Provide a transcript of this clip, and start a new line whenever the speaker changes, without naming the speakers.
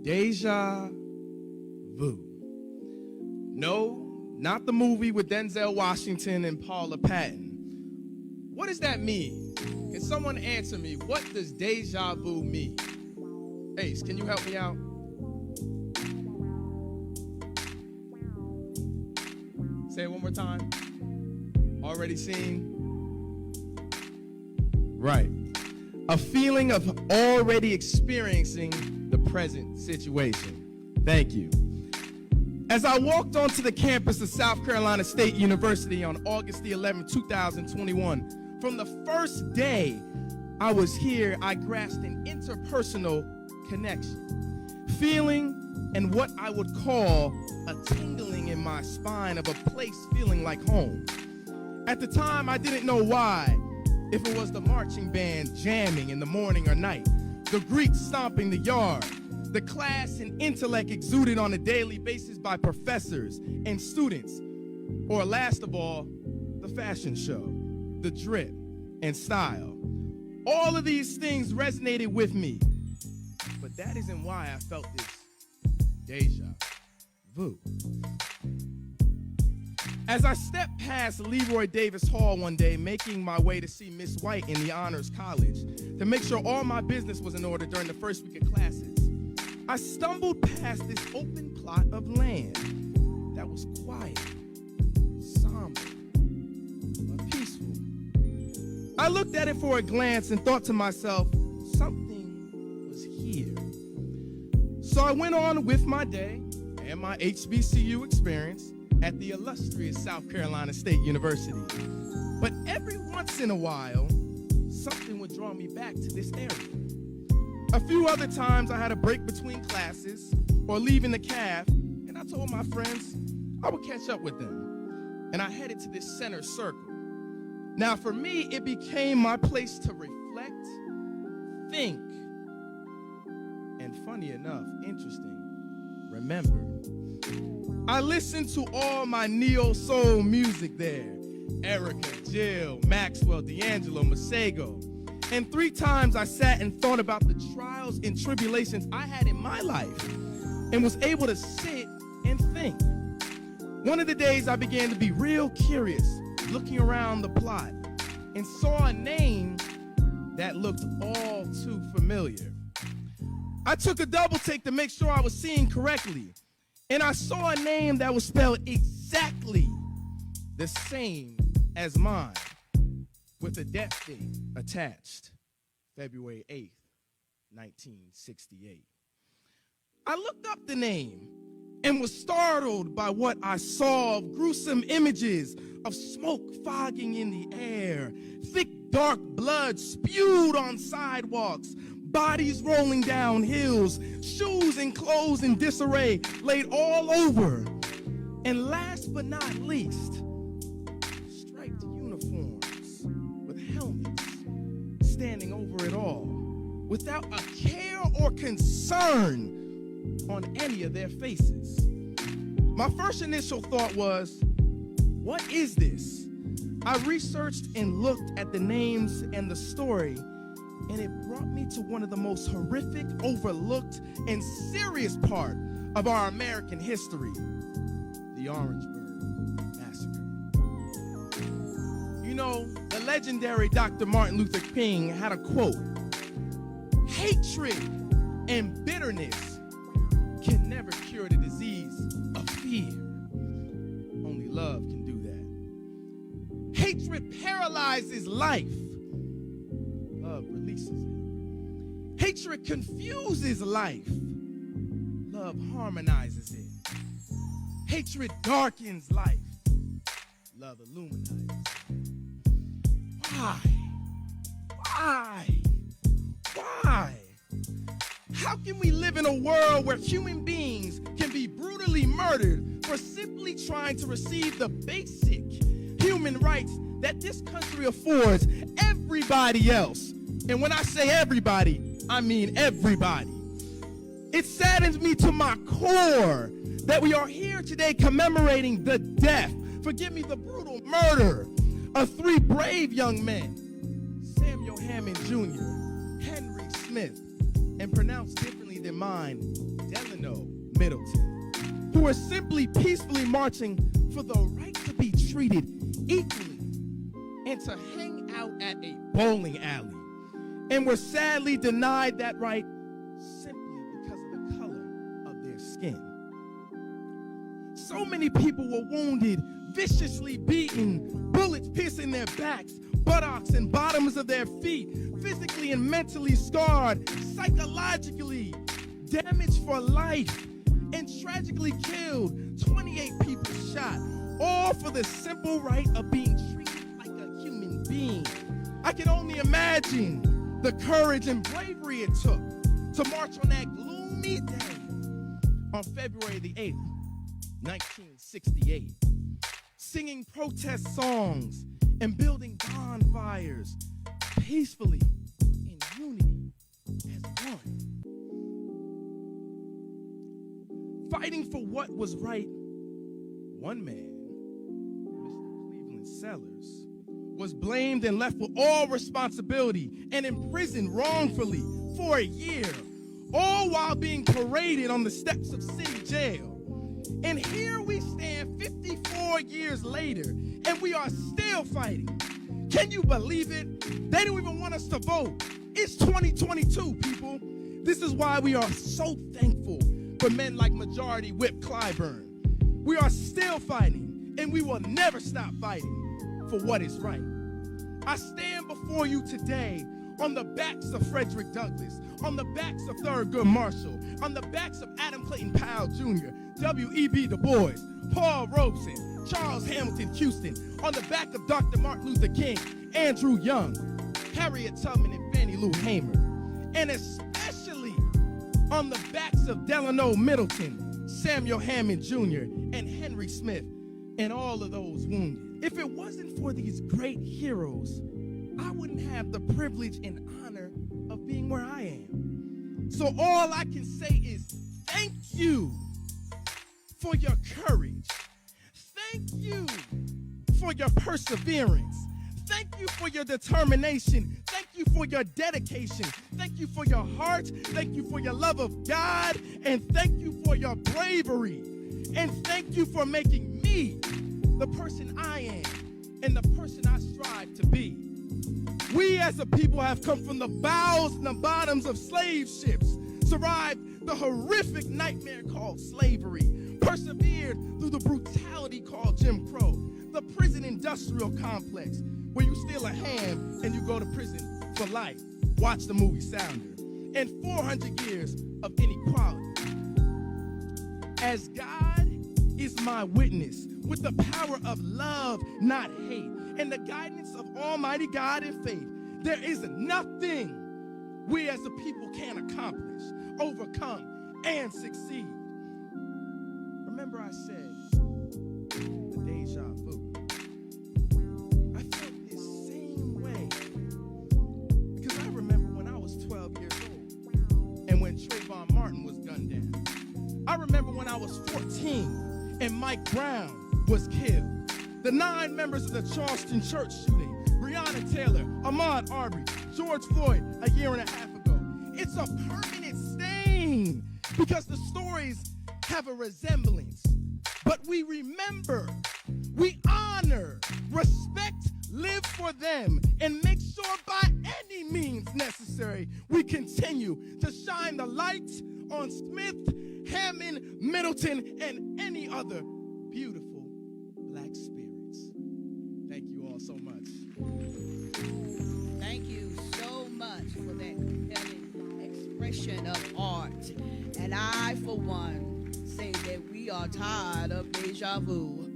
Deja vu. No, not the movie with Denzel Washington and Paula Patton. What does that mean? Can someone answer me? What does deja vu mean? Ace, can you help me out? Say it one more time. Already seen? Right. A feeling of already experiencing the present situation. Thank you. As I walked onto the campus of South Carolina State University on August the 11th, 2021, from the first day I was here, I grasped an interpersonal connection, feeling and what I would call a tingling in my spine of a place feeling like home. At the time, I didn't know why, if it was the marching band jamming in the morning or night, the Greeks stomping the yard, the class and intellect exuded on a daily basis by professors and students, or last of all, the fashion show, the drip and style. All of these things resonated with me, but that isn't why I felt this deja vu. As I stepped past Leroy Davis Hall one day, making my way to see Miss White in the Honors College to make sure all my business was in order during the first week of classes, I stumbled past this open plot of land that was quiet, somber, but peaceful. I looked at it for a glance and thought to myself, something was here. So I went on with my day and my HBCU experience at the illustrious South Carolina State University. But every once in a while, something would draw me back to this area. A few other times I had a break between classes or leaving the caf, and I told my friends I would catch up with them. And I headed to this center circle. Now for me, it became my place to reflect, think, and funny enough, interesting, remember. I listened to all my neo-soul music there. Erica, Jill, Maxwell, D'Angelo, Masego. And 3 times I sat and thought about the trials and tribulations I had in my life and was able to sit and think. One of the days I began to be real curious, looking around the plot, and saw a name that looked all too familiar. I took a double take to make sure I was seeing correctly, and I saw a name that was spelled exactly the same as mine, with a death date attached, February 8th, 1968. I looked up the name and was startled by what I saw of gruesome images of smoke fogging in the air, thick dark blood spewed on sidewalks, bodies rolling down hills, shoes and clothes in disarray laid all over, and last but not least, striped uniforms with helmets standing over it all, without a care or concern on any of their faces. My first initial thought was, what is this? I researched and looked at the names and the story, and it brought me to one of the most horrific, overlooked, and serious part of our American history, the Orangeburg Massacre. You know, the legendary Dr. Martin Luther King had a quote, "Hatred and bitterness can never cure the disease of fear. Only love can do that. Hatred paralyzes life. Love releases it. Hatred confuses life. Love harmonizes it. Hatred darkens life. Love illuminates it." Why? Why? Why? How can we live in a world where human beings can be brutally murdered for simply trying to receive the basic human rights that this country affords everybody else? And when I say everybody, I mean everybody. It saddens me to my core that we are here today commemorating the death, forgive me, the brutal murder of 3 brave young men, Samuel Hammond Jr., Henry Smith, and pronounced differently than mine, Delano, Middleton, who are simply peacefully marching for the right to be treated equally and to hang out at a bowling alley, and were sadly denied that right simply because of the color of their skin. So many people were wounded, viciously beaten, bullets piercing their backs, buttocks, and bottoms of their feet, physically and mentally scarred, psychologically damaged for life, and tragically killed. 28 people shot, all for the simple right of being treated like a human being. I can only imagine the courage and bravery it took to march on that gloomy day on February the 8th, 1968, singing protest songs and building bonfires peacefully in unity as one. Fighting for what was right, one man, Mr. Cleveland Sellers, was blamed and left with all responsibility and imprisoned wrongfully for a year, all while being paraded on the steps of city jail. And here we stand 54 years later, and we are still fighting. Can you believe it? They don't even want us to vote. It's 2022, people. This is why we are so thankful for men like Majority Whip Clyburn. We are still fighting, and we will never stop fighting for what is right. I stand before you today on the backs of Frederick Douglass, on the backs of Thurgood Marshall, on the backs of Adam Clayton Powell Jr., W.E.B. Du Bois, Paul Robeson, Charles Hamilton Houston, on the back of Dr. Martin Luther King, Andrew Young, Harriet Tubman, and Fannie Lou Hamer, and especially on the backs of Delano Middleton, Samuel Hammond Jr., and Henry Smith, and all of those wounded. If it wasn't for these great heroes, I wouldn't have the privilege and honor of being where I am. So all I can say is thank you for your courage. Thank you for your perseverance. Thank you for your determination. Thank you for your dedication. Thank you for your heart. Thank you for your love of God. And thank you for your bravery. And thank you for making me the person I am and the person I strive to be. We as a people have come from the bowels and the bottoms of slave ships, survived the horrific nightmare called slavery, persevered through the brutality called Jim Crow, the prison industrial complex, where you steal a ham and you go to prison for life. Watch the movie Sounder. And 400 years of inequality. As God is my witness, with the power of love, not hate, and the guidance of Almighty God and faith, there is nothing we as a people can accomplish, overcome, and succeed. Remember I said the deja vu. I felt this same way because I remember when I was 12 years old and when Trayvon Martin was gunned down. I remember when I was 14 and Mike Brown was killed. The 9 members of the Charleston church shooting, Breonna Taylor, Ahmaud Arbery, George Floyd a year and a half ago. It's a permanent stain because the stories have a resemblance. But we remember, we honor, respect, live for them, and make sure by any means necessary we continue to shine the light on Smith, Hammond, Middleton, and any other beautiful black spirits. Thank you all so much.
Thank you so much for that compelling expression of art. And I, for one, say that we are tired of deja vu.